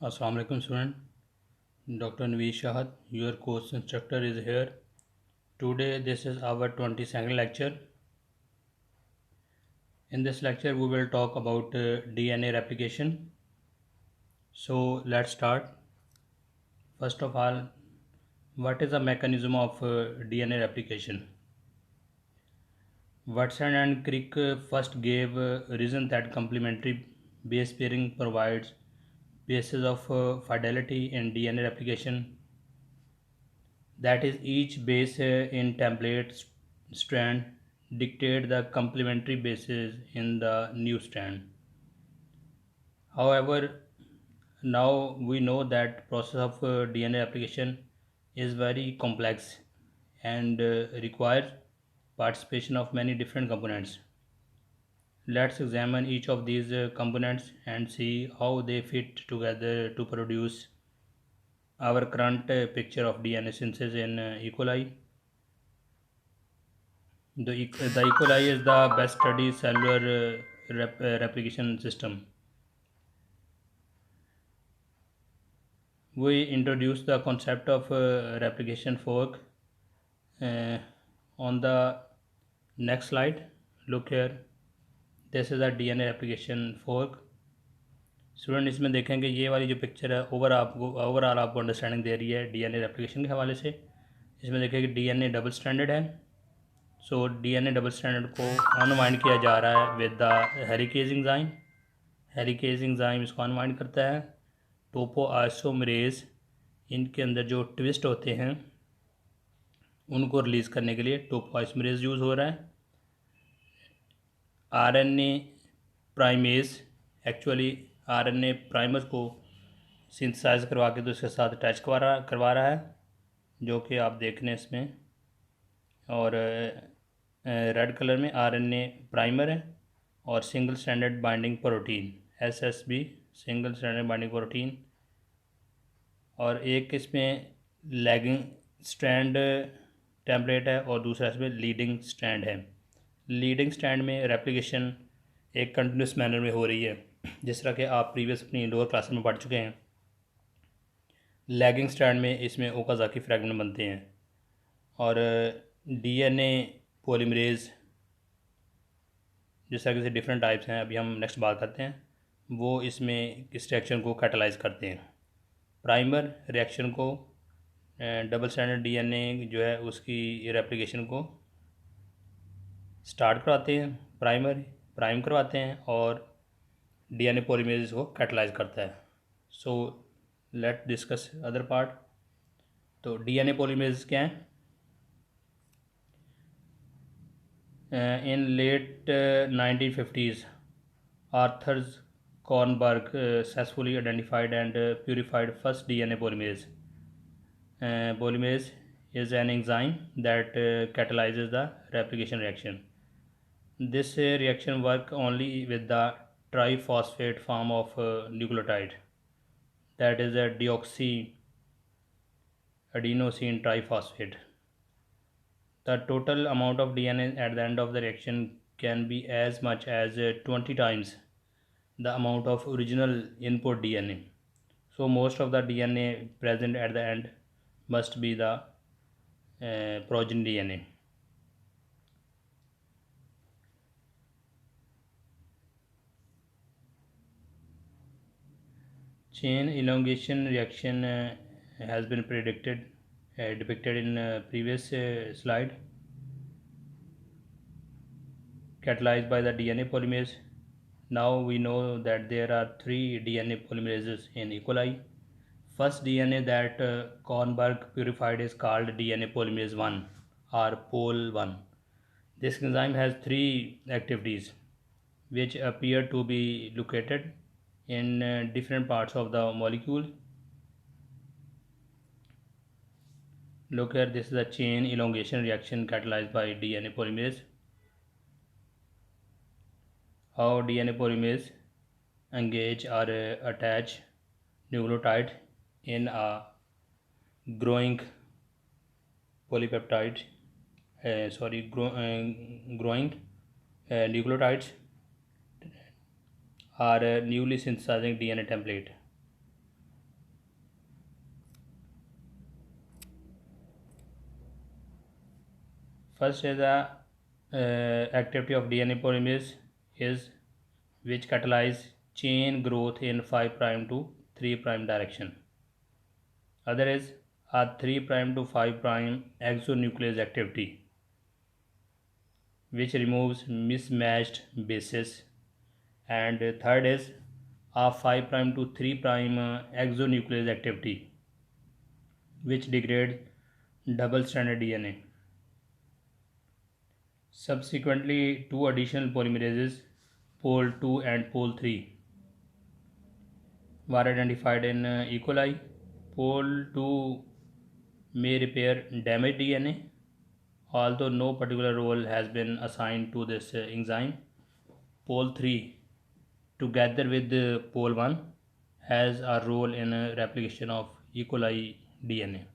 Assalamu alaikum student. Dr. Nvees Shahat, your course instructor is here. Today this is our 22nd lecture. In this lecture we will talk about DNA replication. So let's start. First of all, what is the mechanism of DNA replication? Watson and Crick first gave reason that complementary base pairing provides basis of fidelity in DNA replication. That is, each base in template strand dictate the complementary bases in the new strand. However, now we know that process of DNA application is very complex and requires participation of many different components. Let's examine each of these components and see how they fit together to produce our current picture of DNA synthesis in E. coli. The E. coli is the best studied cellular replication system. We introduced the concept of replication fork uh, on the next slide. Look here, this is a DNA replication fork. Student इसमें देखेंगे ये वाली जो picture है overall आपको understanding दे रही है DNA replication के हवाले से. इसमें देखेंगे डीएनए डबल स्टैंडर्ड है. सो डीएनए डबल स्टैंडर्ड को अनवाइंड किया जा रहा है विद द हेरिकेज एंजाइम. हेरिकेज एंजाइम इसको अनवाइंड करता है. टोपो आइसोमरेज इनके अंदर जो ट्विस्ट होते हैं उनको रिलीज़ करने के लिए टोपो आइसोमरेज यूज़ हो रहा है. RNA primase actually RNA primer को सिंथेसाइज करवा के तो इसके साथ अटैच करवा रहा है, जो कि आप देख रहे हैं इसमें. और रेड कलर में आरएनए प्राइमर है और single standard binding protein SSB single standard binding protein. और एक इसमें लैगिंग स्ट्रैंड टेम्पलेट है और दूसरा इसमें लीडिंग स्ट्रैंड है. लीडिंग स्ट्रैंड में रेप्लिकेशन एक कंटिन्यूस मैनर में हो रही है, जिस तरह के आप प्रीवियस अपनी लोअर क्लास में पढ़ चुके हैं. लैगिंग स्ट्रैंड में इसमें ओकाज़ाकी फ्रैगमेंट बनते हैं. और डीएनए पॉलीमरेज जिस तरह के डिफरेंट टाइप्स हैं, अभी हम नेक्स्ट बात करते हैं, वो इसमें इस रिएक्शन को कैटलाइज करते हैं. प्राइमर रिएक्शन को डबल स्टैंडर्ड डीएनए जो है उसकी रेप्लिकेशन को स्टार्ट करवाते हैं, प्राइम करवाते हैं और डीएनए पॉलीमरेज को कैटलाइज करता है. So let discuss other part. तो डीएनए पॉलीमरेज क्या है? In late 1950s, Arthur Kornberg successfully identified and purified first DNA polymerase. Polymerase is an enzyme that catalyzes the replication reaction. This reaction works only with the triphosphate form of nucleotide, that is a deoxyadenosine triphosphate. The total amount of DNA at the end of the reaction can be as much as 20 times the amount of original input DNA. So most of the DNA present at the end must be the progeny DNA. Chain elongation reaction has been depicted in previous slide, catalyzed by the DNA polymerase. Now we know that there are 3 DNA polymerases in E. coli. First DNA that Kornberg purified is called DNA polymerase 1 or POL1. This enzyme has 3 activities which appear to be located in different parts of the molecule. Look here, this is a chain elongation reaction catalyzed by DNA polymerase. How DNA polymerase engage or attach nucleotide in a growing polypeptide growing nucleotides are newly synthesizing DNA template. First is the activity of DNA polymerase is which catalyze chain growth in 5' to 3' direction. Other is a 3' to 5' exonuclease activity which removes mismatched bases, and third is a 5' to 3' exonuclease activity which degrades double stranded DNA. Subsequently, two additional polymerases, pol 2 and pol 3, were identified in E. coli. Pol 2 may repair damaged DNA, although no particular role has been assigned to this enzyme. Pol 3, together with pol 1, has a role in replication of E. coli DNA.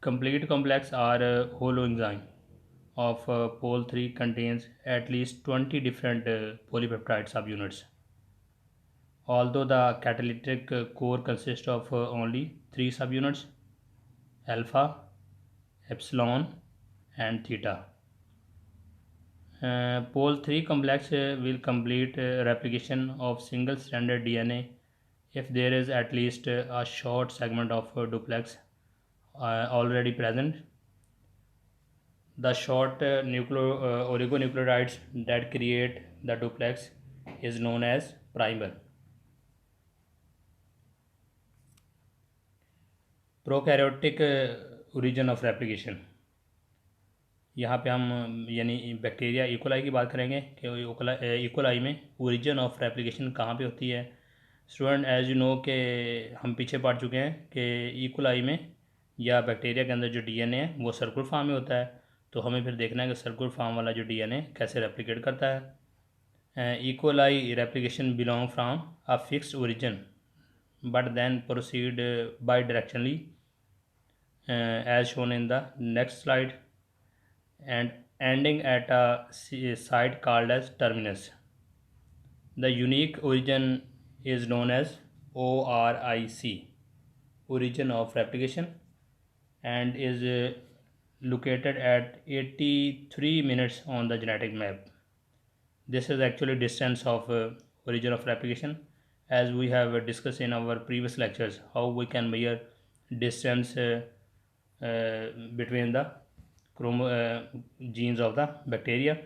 Complete complex or holoenzyme of pol 3 contains at least 20 different polypeptide subunits, although the catalytic core consists of only 3 subunits: alpha, epsilon, and theta. Pol 3 complex will complete replication of single stranded DNA if there is at least a short segment of duplex already present. The short oligonucleotides that create the duplex is known as primer. Prokaryotic origin of replication, यहाँ पे हम यानी bacteria E coli की बात करेंगे कि E coli में origin of replication कहाँ पे होती है। स्टूडेंट, एज यू नो कि हम पीछे पढ़ चुके हैं कि इकोलाई में या बैक्टीरिया के अंदर जो डीएनए है वो सर्कुलर फॉर्म में होता है, तो हमें फिर देखना है कि सर्कुलर फॉर्म वाला जो डीएनए कैसे रेप्लिकेट करता है। E coli replication belong from a fixed origin but then proceed bidirectionally as shown in the next slide and ending at a site called as terminus. The unique origin is known as ORIC, origin of replication, and is located at 83 minutes on the genetic map. This is actually distance of origin of replication, as we have discussed in our previous lectures how we can measure distance between the genes of the bacteria.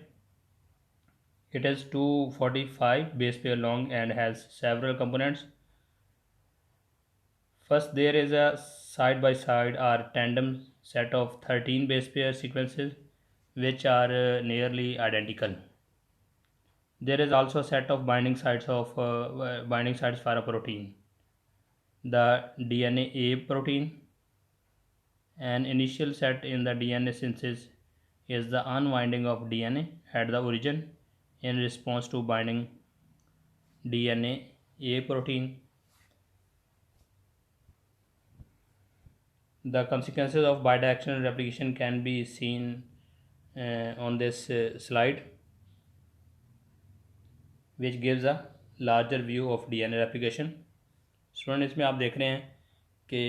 It is 245 base pair long and has several components. First, there is a side by side or tandem set of 13 base pair sequences which are nearly identical. There is also a set of binding sites for a protein, the DNA A protein. An initial set in the DNA synthesis is the unwinding of DNA at the origin in response to binding DNA A protein. The consequences of bidirectional replication can be seen on this slide, which gives a larger view of DNA replication. Student, इसमें आप देख रहे हैं कि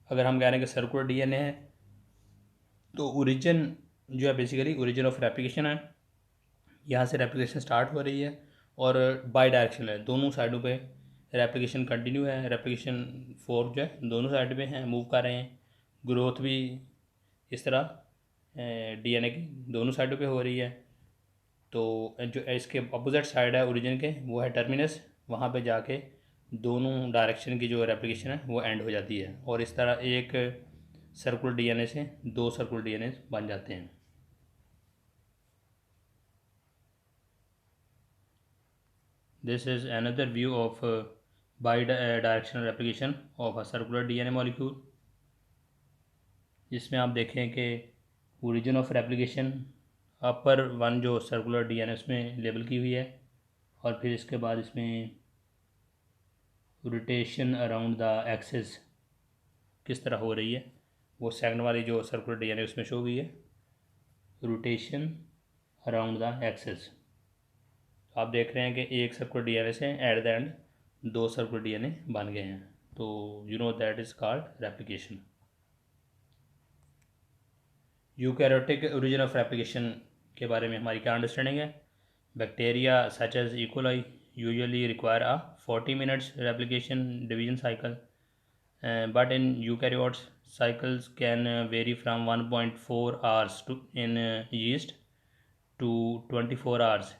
अगर हम कह रहे हैं कि सर्कुलर डीएनए है तो ओरिजिन जो है बेसिकली ओरिजिन ऑफ रेप्लिकेशन है, यहाँ से रेप्लिकेशन स्टार्ट हो रही है और बाई डायरेक्शन है, दोनों साइडों पे रेप्लिकेशन कंटिन्यू है, रेप्लिकेशन फोर्क जो है दोनों साइड पे हैं, मूव कर रहे हैं, ग्रोथ भी इस तरह डीएनए की दोनों साइडों पे हो रही है। तो जो इसके अपोजिट साइड है ओरिजिन के वो है टर्मिनस, वहाँ पे जाके दोनों डायरेक्शन की जो रेप्लिकेशन है वो एंड हो जाती है और इस तरह एक सर्कुलर डीएनए से दो सर्कुलर डीएनए बन जाते हैं। This is another view of by-directional replication of a circular DNA molecule, जिसमें आप देखें कि origin of replication upper one जो सर्कुलर डीएनए उसमें लेबल की हुई है और फिर इसके बाद इसमें रोटेशन अराउंड द एक्सिस किस तरह हो रही है वो सेकंड वाली जो सर्कुलर डीएनए उसमें शो हुई है, रोटेशन अराउंड द एक्सिस। आप देख रहे हैं कि एक सर्कुलर डीएनए से एट द एंड दो सर्कुलर डीएनए बन गए हैं, तो you know that is called replication. Eukaryotic origin of replication के बारे में हमारी क्या अंडरस्टैंडिंग है? Bacteria such as E coli usually require a 40 minutes replication division cycle, but in eukaryotes cycles can vary from 1.4 hours in yeast to 24 hours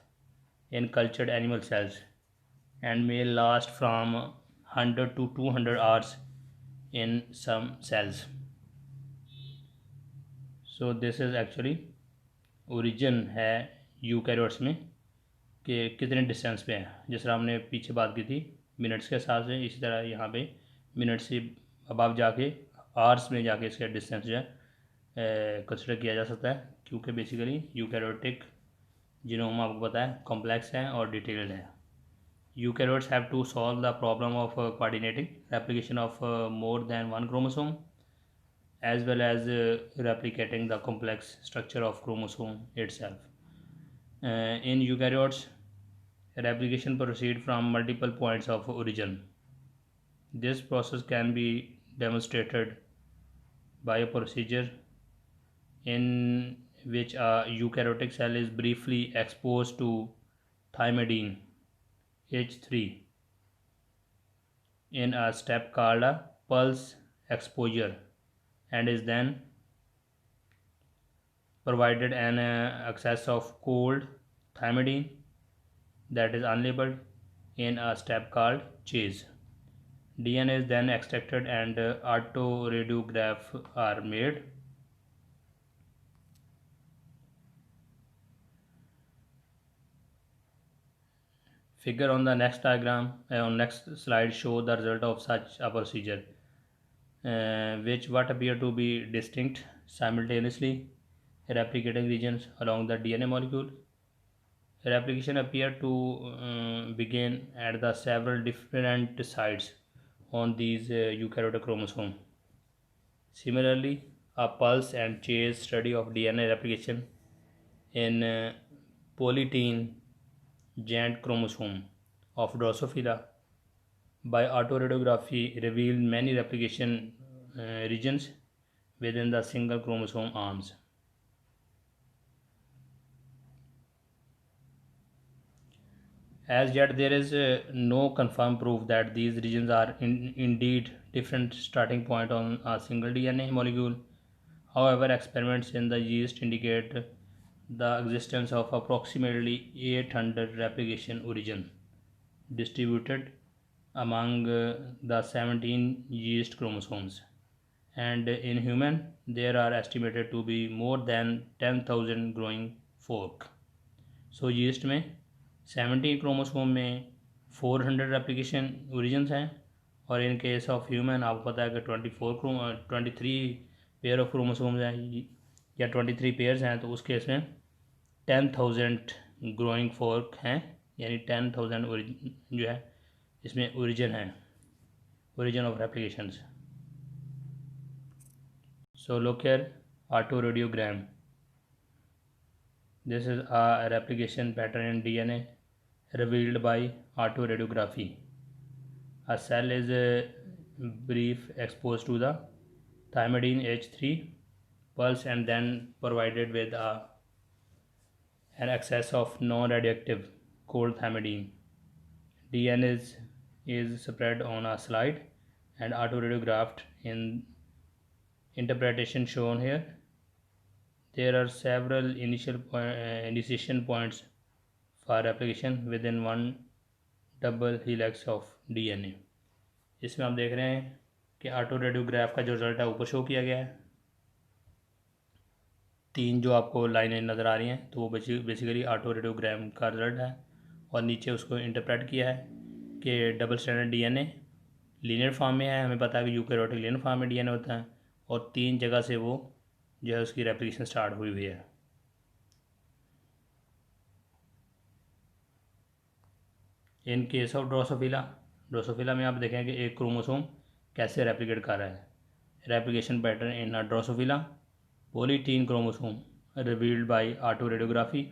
in cultured animal cells, and may last from 100 to 200 hours in some cells. So this is actually origin है eukaryotes में कि कितने distance पे है। जिस तरह हमने पीछे बात की थी मिनट्स के हिसाब से, इसी तरह यहाँ पे मिनट से अब जाके आवर्स में जाके इसका डिस्टेंस जो है कंसिडर किया जा सकता है, क्योंकि बेसिकली यूकैरियोटिक जीनोम आपको पता है कॉम्प्लेक्स है और डिटेल्ड है। Eukaryotes have to solve the problem of coordinating replication of more than one chromosome as well as replicating the complex structure of chromosome itself. In eukaryotes, replication proceeds from multiple points of origin. This process can be demonstrated by a procedure in which a eukaryotic cell is briefly exposed to thymidine H3 in a step called a pulse exposure, and is then provided an excess of cold thymidine that is unlabeled in a step called chase. DNA is then extracted and autoradiograph are made. Figure on the next diagram on next slide show the result of such a procedure, which what appear to be distinct simultaneously replicating regions along the DNA molecule. Replication appear to begin at the several different sites on these eukaryotic chromosome. Similarly, a pulse and chase study of DNA replication in polytene giant chromosome of Drosophila by autoradiography revealed many replication regions within the single chromosome arms. As yet, there is no confirmed proof that these regions are indeed different starting point on a single DNA molecule. However, experiments in the yeast indicate the existence of approximately 800 replication origin distributed among the 17 yeast chromosomes, and in human there are estimated to be more than 10,000 growing fork. So yeast में 17 chromosome में 400 replication origins हैं, और in case of human आपको पता है कि 23 pair of chromosomes हैं या 23 पेयर्स हैं, तो उस केस में 10,000 ग्रोइंग फोर्क हैं, यानी 10,000 जो है इसमें ओरिजिन है, origin of replications. So look here, autoradiogram. This is a replication pattern in DNA revealed by autoradiography. A cell is brief exposed to the thymidine H3 pulse and then provided with an excess of non-radioactive cold thymidine. DNA is spread on a slide and autoradiographed in interpretation shown here. There are several initiation points for replication within one double helix of DNA. इसमें आप देख रहे हैं कि auto radiograph का जो result है ऊपर शो किया गया है. 3 जो आपको लाइनें नज़र आ रही हैं तो वो बेसिकली ऑटो रेडियोग्राम का रिजल्ट है, और नीचे उसको इंटरप्रेट किया है कि double standard DNA linear form में है. हमें पता है कि यूकैरियोटिक लीनियर फॉर्म में DNA होता है, और 3 जगह से वो जो है उसकी रेप्लिकेशन स्टार्ट हुई हुई है. इन केस ऑफ ड्रोसोफिला में आप देखें कि एक क्रोमोसोम कैसे रेप्लिकेट कर रहा है. Replication pattern in Drosophila polytene chromosome revealed by autoradiography.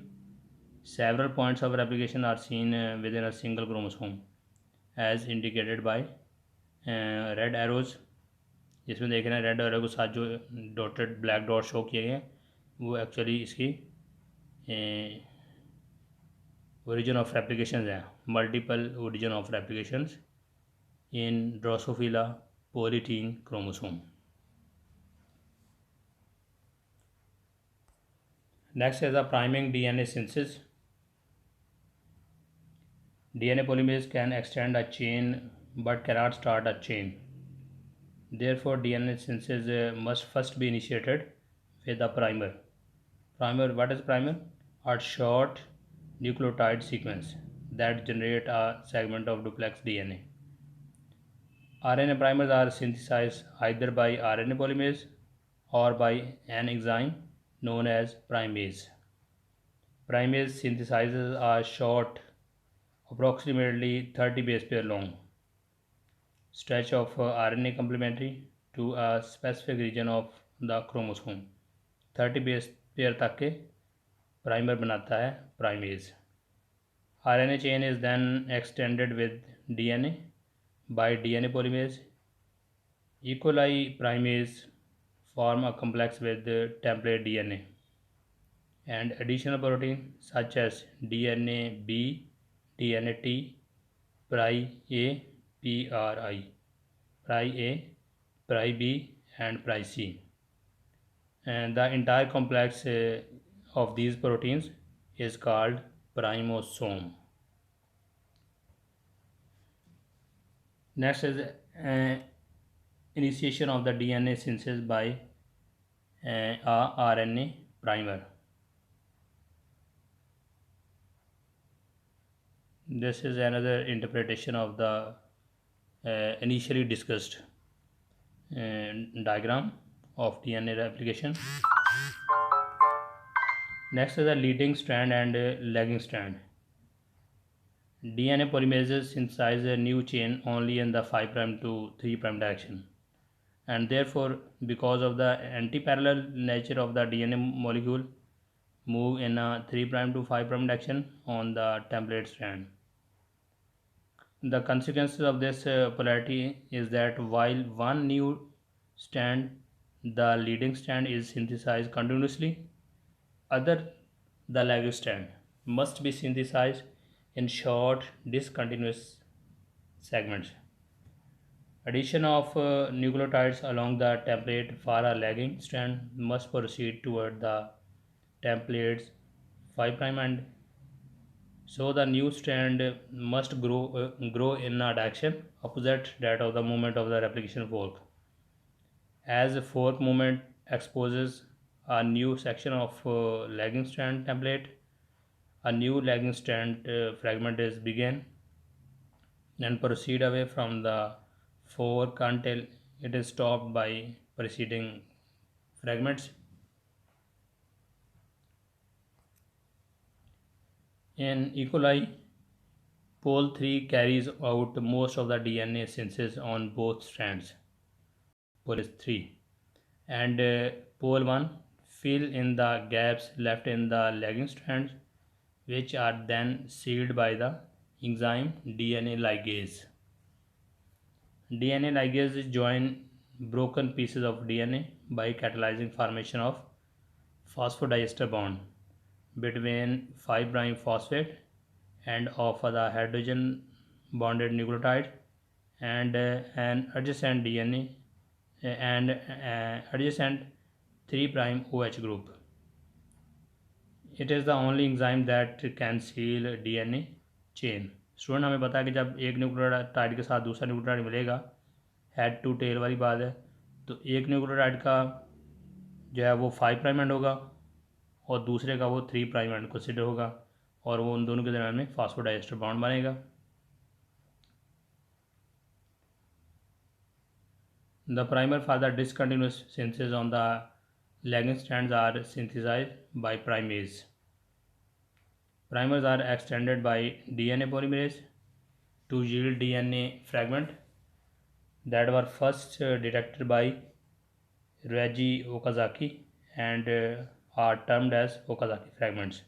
Several points of replication are seen within a single chromosome as indicated by red arrows. इसमें देख रहे हैं रेड एरो के साथ जो डॉटेड ब्लैक डॉट शो किए गए हैं, वो एक्चुअली इसकी ओरिजिन ऑफ रेप्लिकेशन हैं, multiple origin of replications in Drosophila polytene chromosome. Next is the priming DNA synthesis. DNA polymerase can extend a chain but cannot start a chain. Therefore, DNA synthesis must first be initiated with a primer. Primer, what is primer? A short nucleotide sequence that generate a segment of duplex DNA. RNA primers are synthesized either by RNA polymerase or by an enzyme known as primase. Primase synthesizes a short, approximately 30 base pair long stretch of RNA complementary to a specific region of the chromosome. 30 base pair तक के primer बनाता है primase. RNA chain is then extended with DNA by DNA polymerase. E. coli primase form a complex with template DNA and additional protein such as DNA B, DNA T, Pri-A, Pri, Pri-A, Pri-B and Pri-C. And the entire complex of these proteins is called primosome. Next is initiation of the DNA synthesis by a RNA primer. This is another interpretation of the initially discussed diagram of DNA replication. Next is the leading strand and lagging strand. DNA polymerases synthesize a new chain only in the 5' to 3' direction, and therefore, because of the anti-parallel nature of the DNA molecule, move in a 3' to 5' direction on the template strand. The consequences of this polarity is that while one new strand, the leading strand, is synthesized continuously, other, the lagging strand, must be synthesized in short discontinuous segments. Addition of nucleotides along the template for a lagging strand must proceed toward the template's 5' end. So the new strand must grow in a direction opposite that of the movement of the replication fork. As the fork movement exposes a new section of lagging strand template, a new lagging strand fragment is begun and proceed away from the fork until it is stopped by preceding fragments. In E. coli, pole 3 carries out most of the DNA synthesis on both strands, pole 3, and pole 1 fill in the gaps left in the lagging strands, which are then sealed by the enzyme DNA ligase. DNA ligase join broken pieces of DNA by catalyzing formation of phosphodiester bond between 5' phosphate and of the hydrogen bonded nucleotide and an adjacent DNA and adjacent 3' OH group. It is the only enzyme that can seal DNA chain. Student हमें पता है कि जब एक nucleotide के साथ दूसरा nucleotide मिलेगा, हेड टू टेल वाली बात है, तो एक न्यूक्लियोटाइड का जो है वो 5' एंड होगा और दूसरे का वो 3' एंड कंसिडर होगा और वो उन दोनों के दरम्यान में फास्फोडाइस्टर बॉन्ड बनेगा. The primer for the discontinuous synthesis on the lagging strands are synthesized by primase. Primers are extended by DNA polymerase to yield DNA fragment that were first detected by Reggie Okazaki and are termed as Okazaki fragments.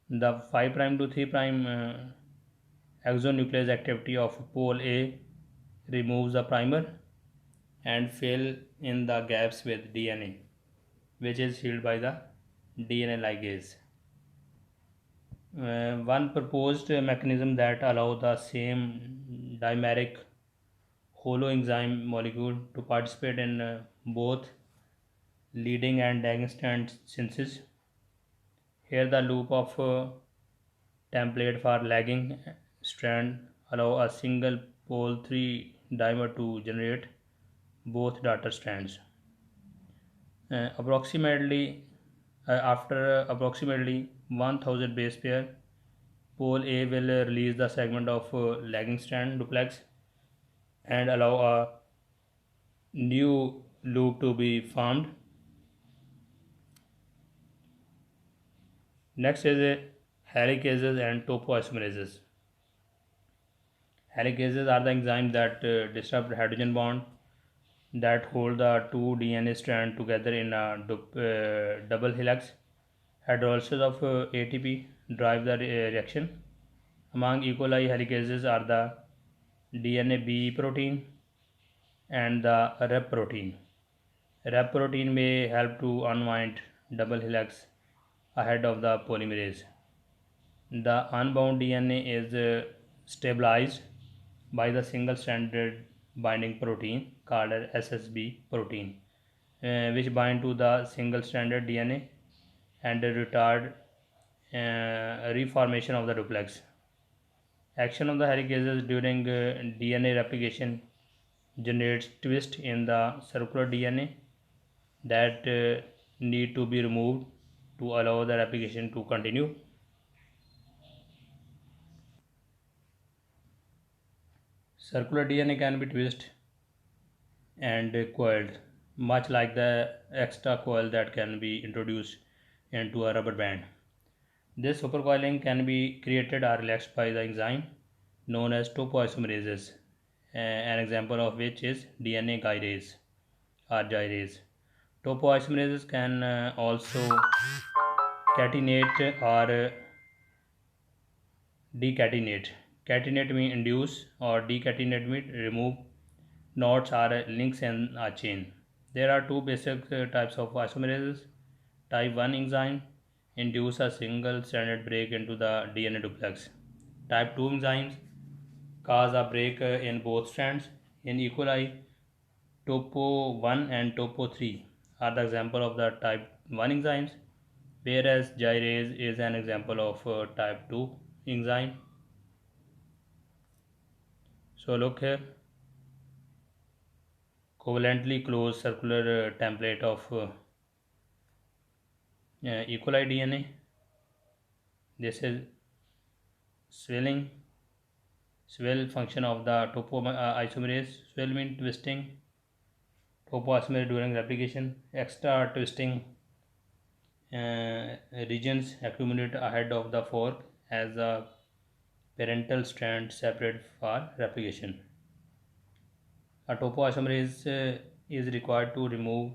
The 5' to 3' exonuclease activity of pole A removes the primer and fill in the gaps with DNA, which is sealed by the DNA ligase. One proposed mechanism that allow the same dimeric holoenzyme molecule to participate in both leading and lagging strand synthesis. Here the loop of template for lagging strand allow a single pole 3 dimer to generate both daughter strands. Approximately after approximately 1000 base pair, pole A will release the segment of lagging strand duplex and allow a new loop to be formed. Next is helicases and topoisomerases. Helicases are the enzymes that disrupt hydrogen bond that hold the two DNA strands together in a double helix. Hydrolysis of ATP drive the reaction. Among E. coli helicases are the DNA B protein and the Rep protein. Rep protein may help to unwind double helix ahead of the polymerase. The unbound DNA is stabilized by the single-stranded binding protein called as SSB protein, which bind to the single-stranded DNA and retard reformation of the duplex. Action of the helicases during DNA replication generates twist in the circular DNA that need to be removed to allow the replication to continue. Circular DNA can be twisted and coiled, much like the extra coil that can be introduced into a rubber band. This supercoiling can be created or relaxed by the enzyme known as topoisomerases, an example of which is DNA gyrase or gyrase. Topoisomerases can also catenate or decatenate. Catenate means induce or decatenate means remove knots or links in a chain. There are two basic types of isomerases. Type 1 enzyme induce a single stranded break into the DNA duplex. Type 2 enzymes cause a break in both strands. In E. coli, topo 1 and topo 3 are the example of the type 1 enzymes, whereas gyrase is an example of type 2 enzyme. So look here, covalently closed circular template of E. coli DNA. This is swelling, swell function of the topoisomerase. Swell means twisting, topoisomerase during replication. Extra twisting regions accumulate ahead of the fork as the parental strand separate for replication. A topoisomerase is required to remove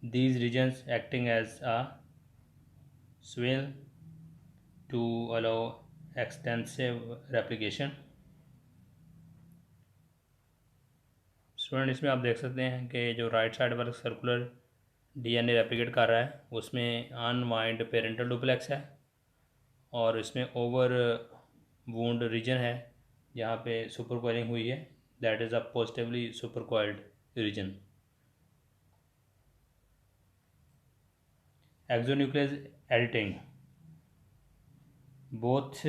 these regions, acting as a swell to allow extensive replication. Student इसमें आप देख सकते हैं कि जो right side पर circular DNA replicate कर रहा है उसमें अनवाइंड पेरेंटल डुप्लेक्स है और इसमें ओवर वूंड रीजन है जहाँ पे सुपर कोइलिंग हुई है, that is a positively super coiled region. Exonuclease editing. Both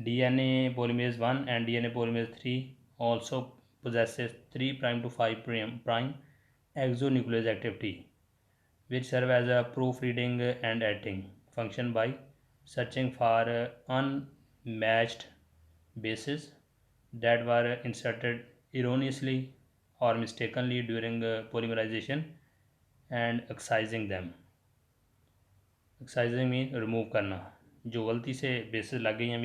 DNA polymerase 1 and DNA polymerase 3 also possesses 3' to 5' exonuclease activity, which serve as a proofreading and editing function by searching for unmatched bases that were inserted erroneously or mistakenly during polymerization and excising them. Excising means remove करना. जो गलती से basis लग गई हैं,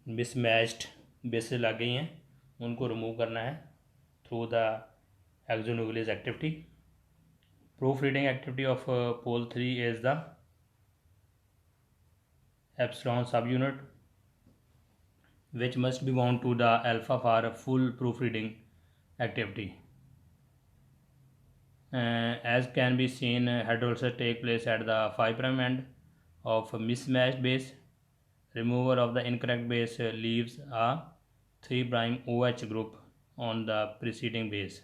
mismatched basis लग गई हैं, उनको रिमूव करना है through the exonuclease activity. Proofreading activity of pol 3 is the epsilon subunit which must be bound to the alpha for full proofreading activity. As can be seen, hydrolysis take place at the 5' end of a mismatched base. Removal of the incorrect base leaves a 3' OH group on the preceding base,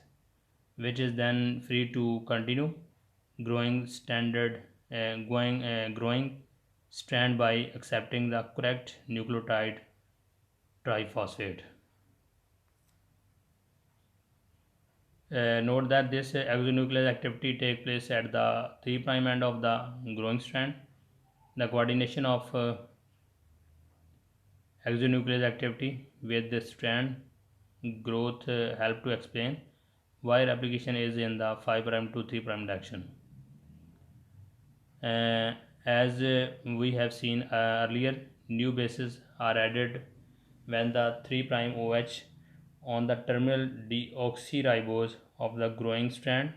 which is then free to continue growing growing strand by accepting the correct nucleotide triphosphate. Note that this exonuclease activity takes place at the 3' end of the growing strand. The coordination of exonuclease activity with the strand growth help to explain why replication is in the 5' to 3' direction. As we have seen earlier, new bases are added when the 3' OH on the terminal deoxyribose of the growing strand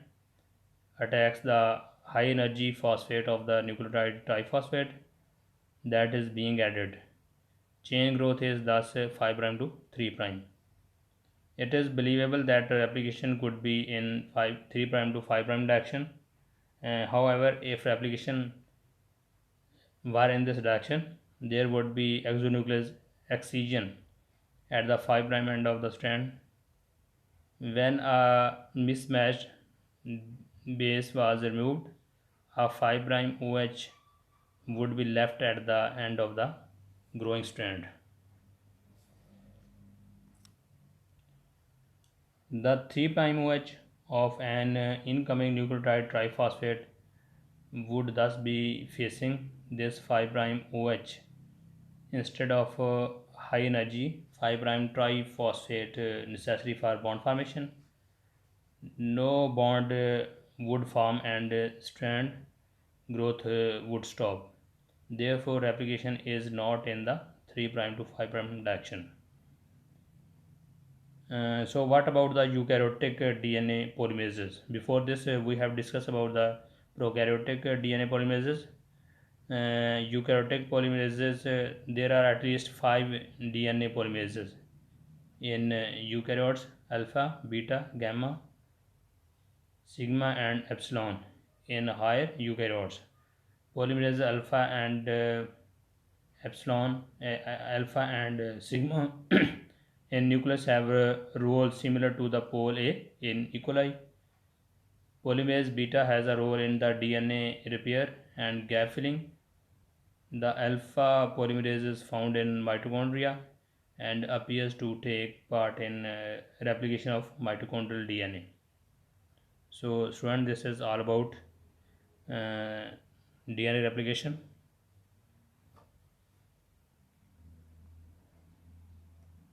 attacks the high energy phosphate of the nucleotide triphosphate that is being added. Chain growth is thus 5' to 3'. It is believable that replication could be in 3' to 5' direction. However, if replication were in this direction, there would be exonuclease excision at the 5' end of the strand. When a mismatched base was removed, a 5' OH would be left at the end of the growing strand. The 3' OH of an incoming nucleotide triphosphate would thus be facing this 5' OH instead of high energy 5' triphosphate necessary for bond formation. No bond would form and strand growth would stop. Therefore, replication is not in the 3' to 5' direction. So what about the eukaryotic DNA polymerases? Before this, we have discussed about the prokaryotic DNA polymerases. Eukaryotic polymerases, there are at least 5 DNA polymerases in eukaryotes: alpha, beta, gamma, sigma and epsilon. In higher eukaryotes, polymerase alpha and epsilon, alpha and sigma in nucleus have roles similar to the pole A in E. coli. Polymerase beta has a role in the DNA repair and gap filling. The alpha polymerase is found in mitochondria and appears to take part in replication of mitochondrial DNA. So student, this is all about DNA replication.